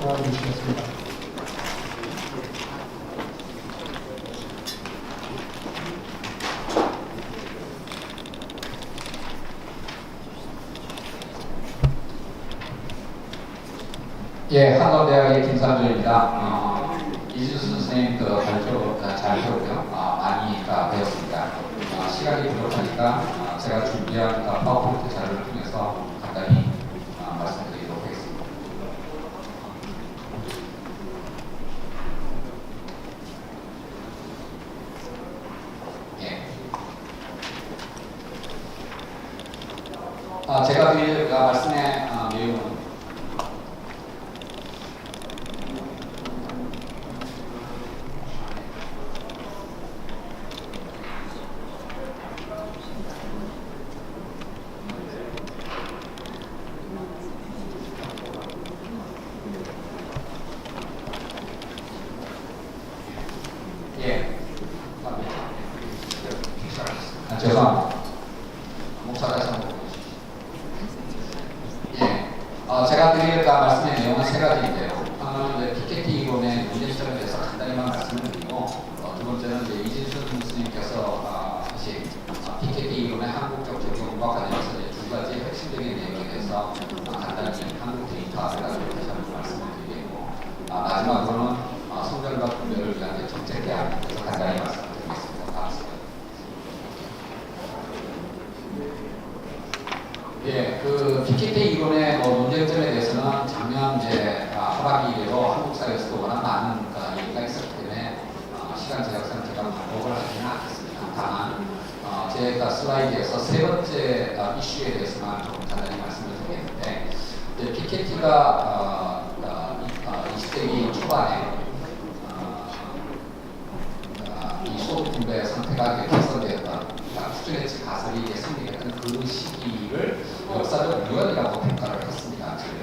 도와주시겠습니다. 예, 한국대학의 김상조입니다. 이준수 선생님 발표 잘 들었고요. 많이 배웠습니다. 시간이 부족하니까 제가 준비한 파워포인트 자료를 통해서 간단히 말씀드리도록 하겠습니다. 예. 제가 드릴 말씀의 내용은 죄송합니다. 목차 다시 한번 보여주십시오. 제가 드릴 말씀의 내용은 세 가지인데요. 하나는 피케티 이론의 문제점에 대해서 간단히만 말씀을 드리고, 두 번째는 이진수 교수님께서 사실 피케티 이론의 한국적 적용과 관련해서 두 가지 핵심적인 내용에 대해서 간단히 한국 데이터를 가지고 다시 한번 말씀을 드리겠고, 마지막으로는 성장과 분별을 위한 정책 대안에 대해서 간단히 말씀드리겠습니다. 반갑습니다. 피케티 이론의 문제점에 대해서는 작년 하반기 이래로 한국 사회에서도 워낙 많은 얘기가 있었기 때문에 시간 제약상 제가 반복을 하지는 않겠습니다. 다만 제가 슬라이드에서 세 번째 이슈에 대해서만 좀 간단히 말씀을 드리겠는데, 피케티가 20세기 초반에 이 소득 분배 상태가 개선되었던 수준의 가설이 성립했던 그 시기를 역사적 우연이라고 평가를 했습니다. 지금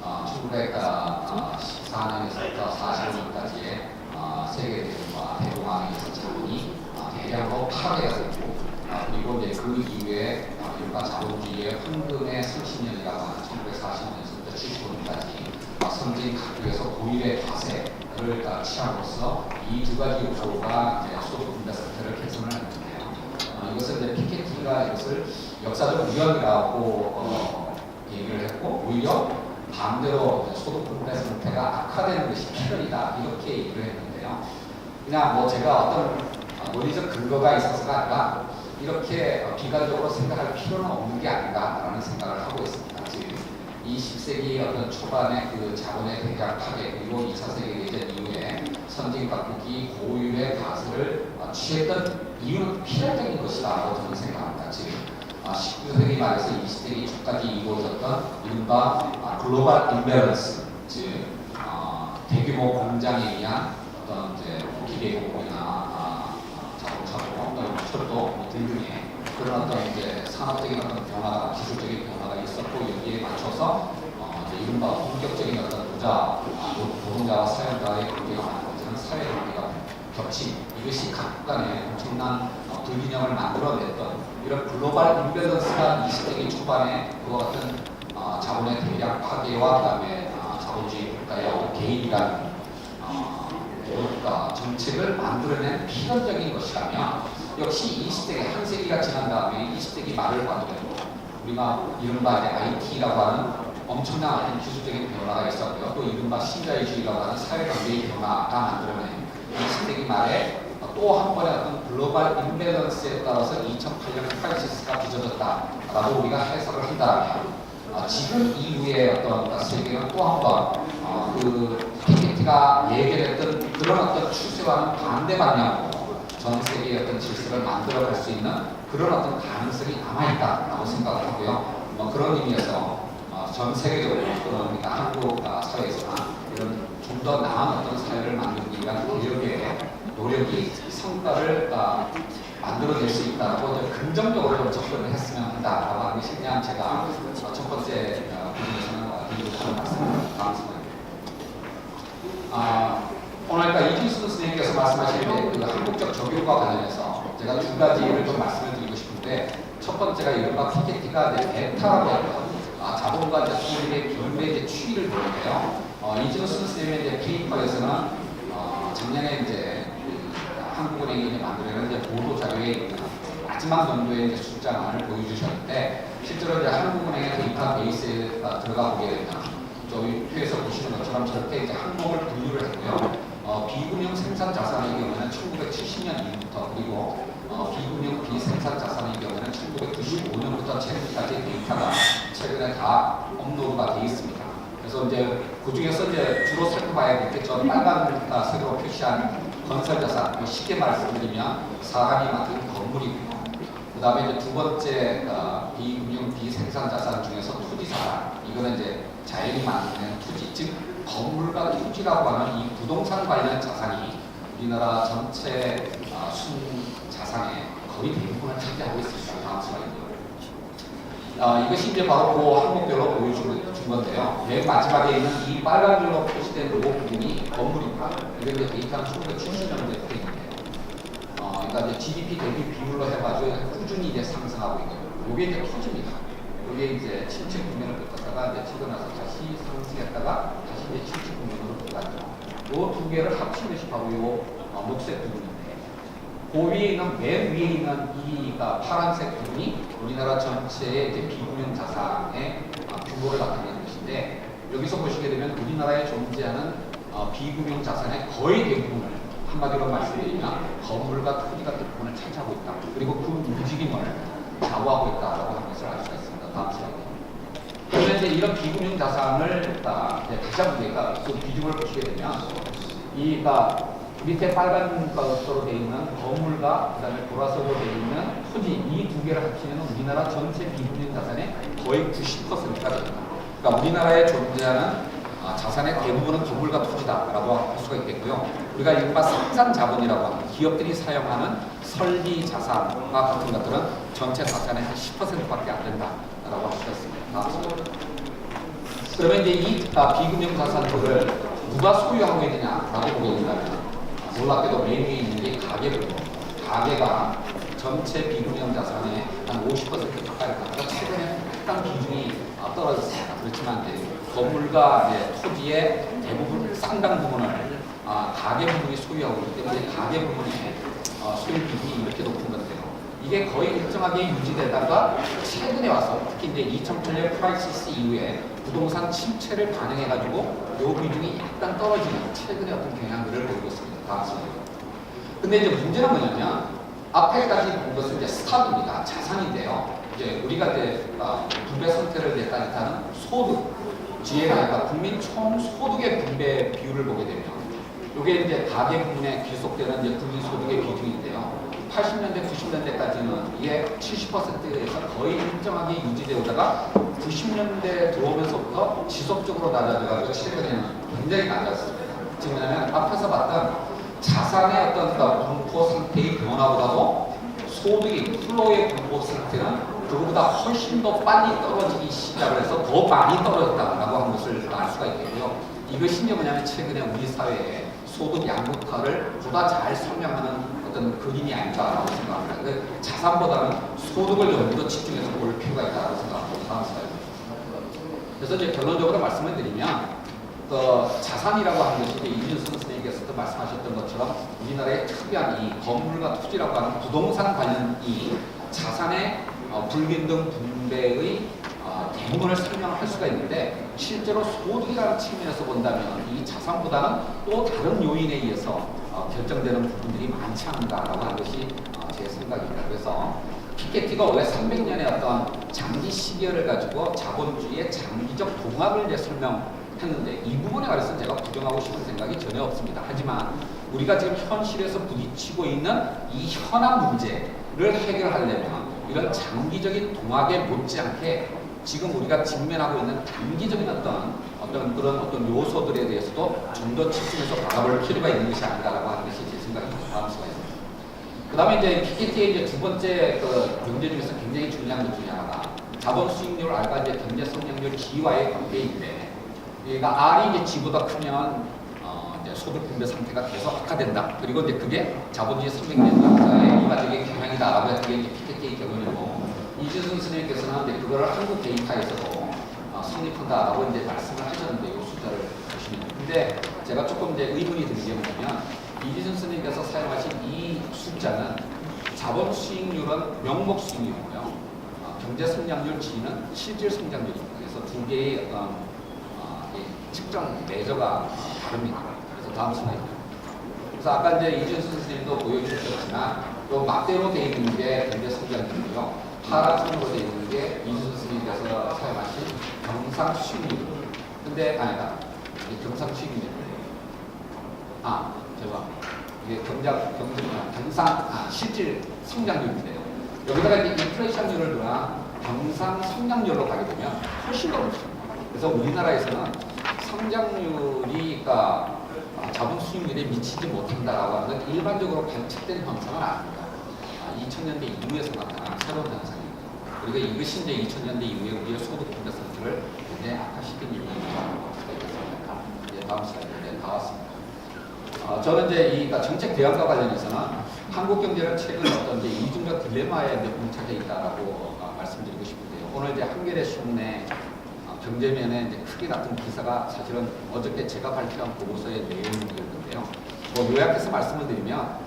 1914년에서부터 45년까지의 세계 대전과 대공황에서 자본이 대량으로 파괴가 됐고, 그리고 그 이후에 일반 자본주의의 황금의 30년이라고 하는 1940년에서부터 75년까지 선진 각국에서 고율의 과세를 취함으로써 이 두 가지 요소가 소득 분배 상태를 개선을 했는데요. 이것을 피케티가 이것을 역사적 우연이라고 얘기를 했고, 오히려 반대로 소득 분배 상태가 악화되는 것이 필연이다, 이렇게 얘기를 했는데요. 그냥 제가 어떤 논리적 근거가 있어서가 아니라 이렇게 비관적으로 생각할 필요는 없는 게 아닌가라는 생각을 하고 있습니다. 지금 20세기 어떤 초반에 그 자본의 대량 파괴, 그리고 2차 세계대전 이후에 선진 각국이 고율의 가설을 취했던 이유는 필연적인 것이다라고 저는 생각합니다. 지금 19세기 말에서 20세기 초까지 이루어졌던 이른바 글로벌 임밸런스, 즉 대규모 공장에 의한 어떤 기계공이나 자동차 또는 철도 등등의 그런 어떤 산업적인 어떤 변화가, 기술적인 변화가 있었고, 여기에 맞춰서 이른바 본격적인 어떤 노동자와 사회자의 관계가 만들어지는 사회 관계가 겹친, 이것이 각국 간에 엄청난 불균형을 만들어냈던 이런 글로벌 임밸런스가 20세기 초반에 그와 같은 자본의 대량 파괴와 그다음에 자본주의 국가의 개인이라는 정책을 만들어낸 필연적인 것이라면, 역시 20세기 한 세기가 지난 다음에 20세기 말을 봐도 우리가 이른바 IT라고 하는 엄청난 어떤 기술적인 변화가 있었고요. 또 이른바 신자유주의라고 하는 사회관계의 변화가 만들어낸 20세기 말에 또 한 번의 어떤 글로벌 임밸런스에 따라서 2008년의 크라이시스가 빚어졌다라고 우리가 해석을 한다면, 지금 이후에 어떤 세계는 또 한 번 그 피케티가 예견했던 그런 어떤 추세와는 반대 방향으로 전 세계의 어떤 질서를 만들어갈 수 있는 그런 어떤 가능성이 남아있다라고 생각을 하고요. 그런 의미에서 전 세계적으로 그러니까 한국 사회에서나 이런 좀 더 나은 어떤 사회를 만들기 위한 개혁의 노력이 성과를 만들어낼 수 있다고 긍정적으로 접근을 했으면 한다라고 하는 것이 그냥 제가 첫 번째 부분에서는 드리고 싶은 말씀입니다. 감사합니다. 오늘 이준수 선생님께서 말씀하실 때 그 한국적 적용과 관련해서 제가 두 가지를 좀 말씀을 드리고 싶은데, 첫 번째가 이른바 피케티가 베타라고 하고요. 자본과 소유의 경매의 추이를 보는데요. 이준수 선생님의 이제 페이퍼에서는 작년에 이제 한국은행이 이제 만들어낸 이제 보도 자료에 있는 마지막 정도의 이제 숫자만을 보여주셨는데 실제로 이제 한국은행의 데이터 베이스에 들어가 보게 되면 저희 표에서 보시는 것처럼 저렇게 이제 항목을 분류를 했고요. 비금융 생산 자산의 경우에는 1970년 이후부터 그리고 비금융 비생산 자산의 경우에는 1995년부터 최근까지 데이터가 최근에 다 업로드가 되어 있습니다. 그래서 이제 그 중에서 이제 주로 살펴봐야 될 게 저 빨간 색으로 표시한 건설 자산, 쉽게 말씀드리면 사람이 맡은 건물이고요. 그 다음에 이제 두 번째 비금융 비생산 자산 중에서 토지 자산, 이거는 이제 자연이 만드는 토지, 즉 건물과 토지라고 하는 이 부동산 관련 자산이 우리나라 전체 순 자산의 거의 대부분을 차지하고 있습니다. 다음 슬라이드. 이것이 이제 바로 그 항목별로 보여준 건데요. 맨 마지막에 있는 이 빨간 줄로 표시된 이 부분이 건물입니다. 이게 이제 데이터는 1970년도에 있는데요. 그러니까 이제 GDP 대비 비율로 해가지고 꾸준히 이제 상승하고 있고요. 이게 이제 토지입니다. 이게 이제 침체 국면을 겪었다가 이제 치고 나서 다시 상승했다가 다시 이제 침체 국면으로 들어갔죠. 요 두 개를 합친 것이 바로 요 녹색 부분인데, 그 위에 있는 맨 위에 있는 이 파란색 부분이 우리나라 전체의 이제 비금융 자산의 규모를 나타내는 것인데, 여기서 보시게 되면 우리나라에 존재하는 비금융 자산의 거의 대부분을 한마디로 말씀드리면 건물과 토지가 대부분을 차지하고 있다. 그리고 그 움직임을 좌우하고 있다라고 하는 것을 알 수가 있습니다. 다음 슬라이드. 그래서 이제 이런 비금융 자산을 다시 한번 그 비중을 보시게 되면 이 밑에 빨간 것으로 되어 있는 건물과 그다음에 보라색으로 되어 있는 토지, 이 두 개를 합치면 우리나라 전체 비금융 자산의 거의 90%가 됩니다. 그러니까 우리나라에 존재하는 자산의 대부분은 건물과 토지다라고 할 수가 있겠고요. 우리가 이른바 생산 자본이라고 하는 기업들이 사용하는 설비 자산과 같은 것들은 전체 자산의 한 10%밖에 안 된다라고 할 수가 있습니다. 그러면 이제 이 비금융 자산들을 누가 소유하고 있느냐라고 보게 된다면 놀랍게도 맨 위에 있는 게 가계부고, 가계가 전체 비금융 자산의 한 50% 가까이 가서 최근에 약간 비중이 떨어졌습니다. 그렇지만 이제 건물과 토지의 대부분 상당 부분을 가계 부분이 소유하고 있기 때문에 가계 부분의 소유 비중이 이렇게 높은 건데요. 이게 거의 일정하게 유지되다가 최근에 와서 특히 이제 2008년 크라이시스 이후에 부동산 침체를 반영해가지고 요 비중이 약간 떨어지는 최근의 어떤 경향들을 보이고 있습니다. 다음 슬라이드. 근데 이제 문제는 뭐냐면 앞에까지 본 것은 이제 스탑입니다. 자산인데요. 이제 우리가 이제 분배 상태를 이제 따뜻하는 소득, GNI가 국민 총 소득의 분배 비율을 보게 되면 이게 이제 가계 부분에 귀속되는 이제 국민 소득의 비중인데요. 80년대, 90년대까지는 이게 70%에서 거의 일정하게 유지되다가 90년대 들어오면서부터 지속적으로 낮아져가지고 최근에는 굉장히 낮았습니다. 지금 뭐냐면 앞에서 봤던 자산의 어떤 분포 상태의 변화보다도 소득의 플로의 분포 상태는 그거보다 훨씬 더 빨리 떨어지기 시작을 해서 더 많이 떨어졌다라고 하는 것을 알 수가 있겠고요. 이것이 뭐냐면 최근에 우리 사회의 소득 양극화를 보다 잘 설명하는 어떤 그림이 아닐까라고 생각합니다. 그 자산보다는 소득을 좀 더 집중해서 볼 필요가 있다고 생각합니다. 다음 슬라이드. 그래서 이제 결론적으로 말씀을 드리면 자산이라고 하는 것이 이준수 선생님께서도 말씀하셨던 것처럼 우리나라의 특이한 이 건물과 토지라고 하는 부동산 관련 이 자산의 불균등 분배의 대부분을 설명할 수가 있는데, 실제로 소득이라는 측면에서 본다면 이 자산보다는 또 다른 요인에 의해서 결정되는 부분들이 많지 않은가라고 하는 것이 제 생각입니다. 그래서 피케티가 원래 300년의 어떤 장기 시계를 가지고 자본주의의 장기적 동학을 이제 설명했는데, 이 부분에 관해서 제가 부정하고 싶은 생각이 전혀 없습니다. 하지만 우리가 지금 현실에서 부딪히고 있는 이 현안 문제를 해결하려면 이런 장기적인 동학에 못지않게 지금 우리가 직면하고 있는 단기적인 어떤 그런 요소들에 대해서도 좀 더 집중해서 바라볼 필요가 있는 것이 아닌가라고 하는 것이 제 생각입니다. 다음 슬라이드. 그 다음에 이제 PKT의 이제 두 번째 문제 중에서 굉장히 중요한 것 중에 하나가 자본 수익률 알과 이제 경제 성장률 G와의 관계인데, 그러니까 R이 이제 G보다 크면 이제 소득 분배 상태가 계속 악화된다. 그리고 이제 그게 자본주의 300년 이마적인 경향이다라고 했던 게 이제 PKT의 결론이고, 이준수 선생님께서는 이제 그거를 한국 데이터에서도 성립한다라고 이제 말씀을 하셨는데, 이 숫자를 보시면 근데 제가 조금 이제 의문이 드는 게 뭐냐면 이기준 스님께서 사용하신 이 숫자는 자본 수익률은 명목 수익률이고요. 경제 성장률 G는 실질 성장률입니다. 그래서 두 개의 어떤 측정 매저가 다릅니다. 그래서 다음 슬라이드. 그래서 아까 이제 이준수 선생님도 보여주셨지만 요 막대로 되어 있는 게 경제 성장률이고요. 파란색으로 되어 있는 게 이준수 선생님께서 사용하신 경상 수익률. 근데 아니다. 이게 경상 수익률. 이게 실질 성장률인데요. 여기다가 이제 인플레이션율을 두나 경상 성장률로 가게 되면 훨씬 더 높습니다. 그래서 우리나라에서는 성장률이 그러니까 자본 수익률에 미치지 못한다라고 하는 건 일반적으로 관측된 현상은 아닙니다. 2000년대 이후에서 나타난 새로운 현상입니다. 그리고 이것이 이제 2000년대 이후에 우리의 소득 분배 상태를 굉장히 악화시킨 일이 수가 있겠습니다. 이제 다음 슬라이드에 다 왔습니다. 저는 이제 이 정책 대안과 관련해서는 한국 경제를 최근 어떤 이제 이중적 딜레마에 봉착해 있다라고 말씀드리고 싶은데요. 오늘 이제 한겨레 신문에 경제면에 이제 크게 났던 기사가 사실은 어저께 제가 발표한 보고서의 내용이었는데요. 요약해서 말씀을 드리면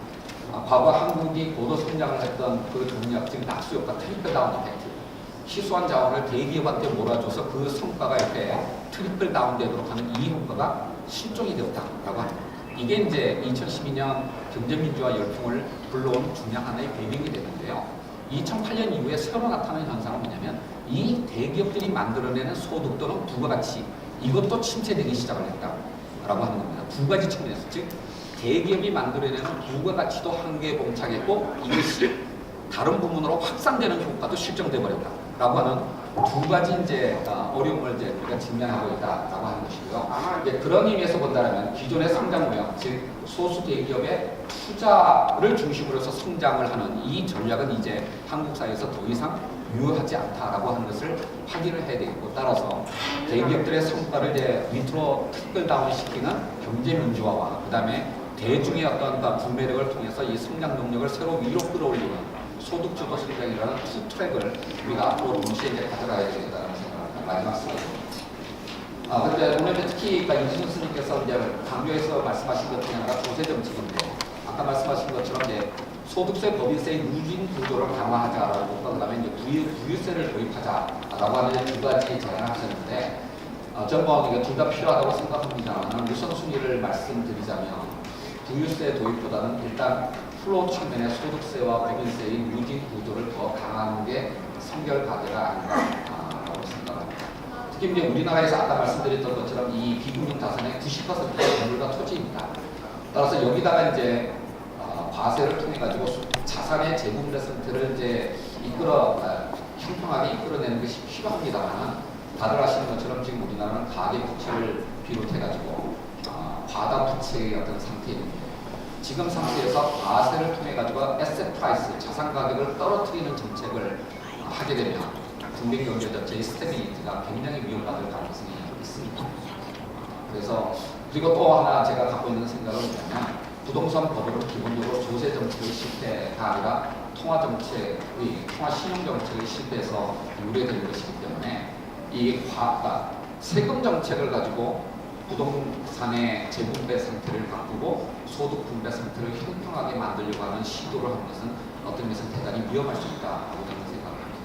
과거 한국이 고도 성장을 했던 그 동력, 즉 낙수 효과, 트리플 다운 이펙트, 희소한 자원을 대기업한테 몰아줘서 그 성과가 이렇게 트리플 다운 되도록 하는 이 효과가 실종이 되었다라고 합니다. 이게 이제 2012년 경제민주화 열풍을 불러온 중요한 하나의 배경이 되는데요. 2008년 이후에 새로 나타나는 현상은 뭐냐면 이 대기업들이 만들어내는 소득 또는 부가가치 이것도 침체되기 시작을 했다라고 하는 겁니다. 두 가지 측면에서 즉 대기업이 만들어내는 부가가치도 한계에 봉착했고 이것이 다른 부분으로 확산되는 효과도 실정돼 버렸다라고 하는 두 가지 이제 어려움을 이제 우리가 직면하고 있다라고 하는 것이고요. 이제 그런 의미에서 본다면 기존의 성장 모형, 즉 소수 대기업의 투자를 중심으로 해서 성장을 하는 이 전략은 이제 한국 사회에서 더 이상 유효하지 않다라고 하는 것을 확인을 해야 되겠고, 따라서 대기업들의 성과를 이제 밑으로 트리클 다운 시키는 경제 민주화와 그다음에 대중의 어떤 분배력을 통해서 이 성장 능력을 새로 위로 끌어올리는 소득주도 성장이라는 투 트랙을 우리가 앞으로 동시에 이제 가져가야 되겠다는 생각을 마지막 슬라이드입니다. 근데 오늘 특히 이준수 스님께서 이제 강조해서 말씀하신 것 중에 하나가 조세 정책인데, 아까 말씀하신 것처럼 이제 소득세, 법인세의 누진 구조를 강화하자라고, 그다음에 이제 부유세를 도입하자라고 하는 두 가지 제안을 하셨는데, 저는 이게 둘 다 필요하다고 생각합니다만 우선순위를 말씀드리자면 부유세 도입보다는 일단 플로우 측면의 소득세와 법인세의 누진 구조를 더 강화하는 게 선결 과제가 아닌가라고 생각합니다. 특히 이제 우리나라에서 아까 말씀드렸던 것처럼 이 비금융 자산의 90%가 건물과 토지입니다. 따라서 여기다가 이제 과세를 통해 가지고 자산의 재분배 상태를 이제 형평하게 이끌어내는 것이 필요합니다만, 다들 아시는 것처럼 지금 우리나라는 가계 부채를 비롯해 가지고 과다 부채의 어떤 상태입니다. 지금 상태에서 과세를 통해 가지고 에셋 프라이스, 자산 가격을 떨어뜨리는 정책을 하게 되면 국내 경제 전체의 스테빌리티가 굉장히 위협받을 가능성이 있습니다. 그래서 그리고 또 하나 제가 갖고 있는 생각은 뭐냐면 부동산 법으로 기본적으로 조세 정책의 실패가 아니라 통화 신용 정책의 실패에서 유래되는 것이기 때문에 이 세금 정책을 가지고 부동산의 재분배 상태를 바꾸고 소득 분배 상태를 형평하게 만들려고 하는 시도를 하는 것은 어떤 면에서 대단히 위험할 수 있다고 저는 생각합니다.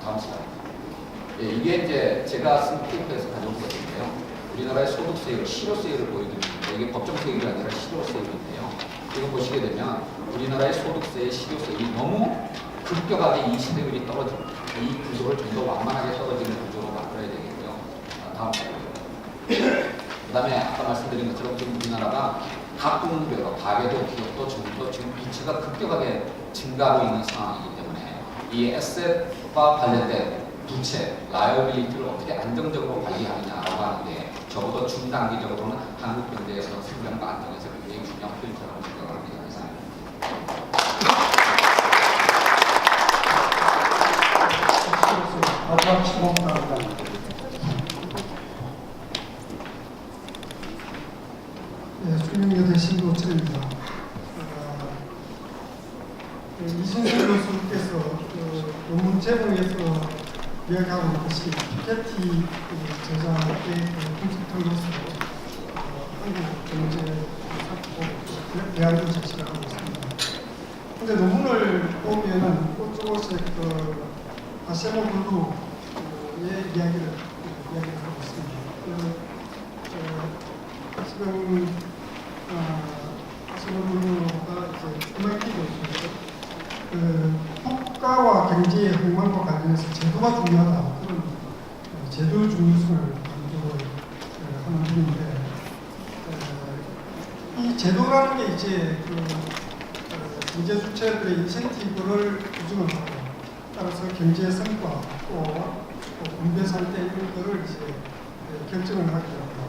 다음 슬라이드. 이게 이제 제가 쓴 페이퍼에서 가져온 것인데요. 우리나라의 소득세율, 실효세율을 보여드리는데 이게 법정세율이 아니라 실효세율인데요. 이거 보시게 되면 우리나라의 소득세의 실효세율이 너무 급격하게 이 시대율이 떨어집니다. 이 구조를 좀 더 완만하게 떨어지는 구조로 만들어야 되겠고요. 다음 슬라이드. 그 다음에 아까 말씀드린 것처럼 지금 우리나라가 각 부문별로 가계도 기업도 정부도 지금 부채가 급격하게 증가하고 있는 상황이기 때문에 이 에셋과 관련된 부채, 라이어빌리티를 어떻게 안정적으로 관리하느냐라고 하는 게 적어도 중단기적으로는 한국 경제에서 성장과 안정에서 굉장히 중요한 포인트라고 생각을 합니다. 마지막 질문 바랍니다. 수명여대 신도철입니다. 이승철 교수께서 논문 제목에서 이야기하고 있는 것이 피케티 저자의 분석한 것으로 한국 경제 대안도 제시를 하고 있습니다. 근데 논문을 보면은 조금씩 아세모 블루의 이야기를 하고 있습니다. 지금 아세모 블루가 이제 MIT 교수인데 국가와 경제의 흥망과 관련해서 제도가 중요하다 그런 제도 중요성을 강조를 하는 분인데 이 제도라는 게 이제 경제 주체들의 인센티브를 규정을 하고 따라서 경제 성과 또 분배 상태 이런 거를 이제 결정을 하게 됩니다.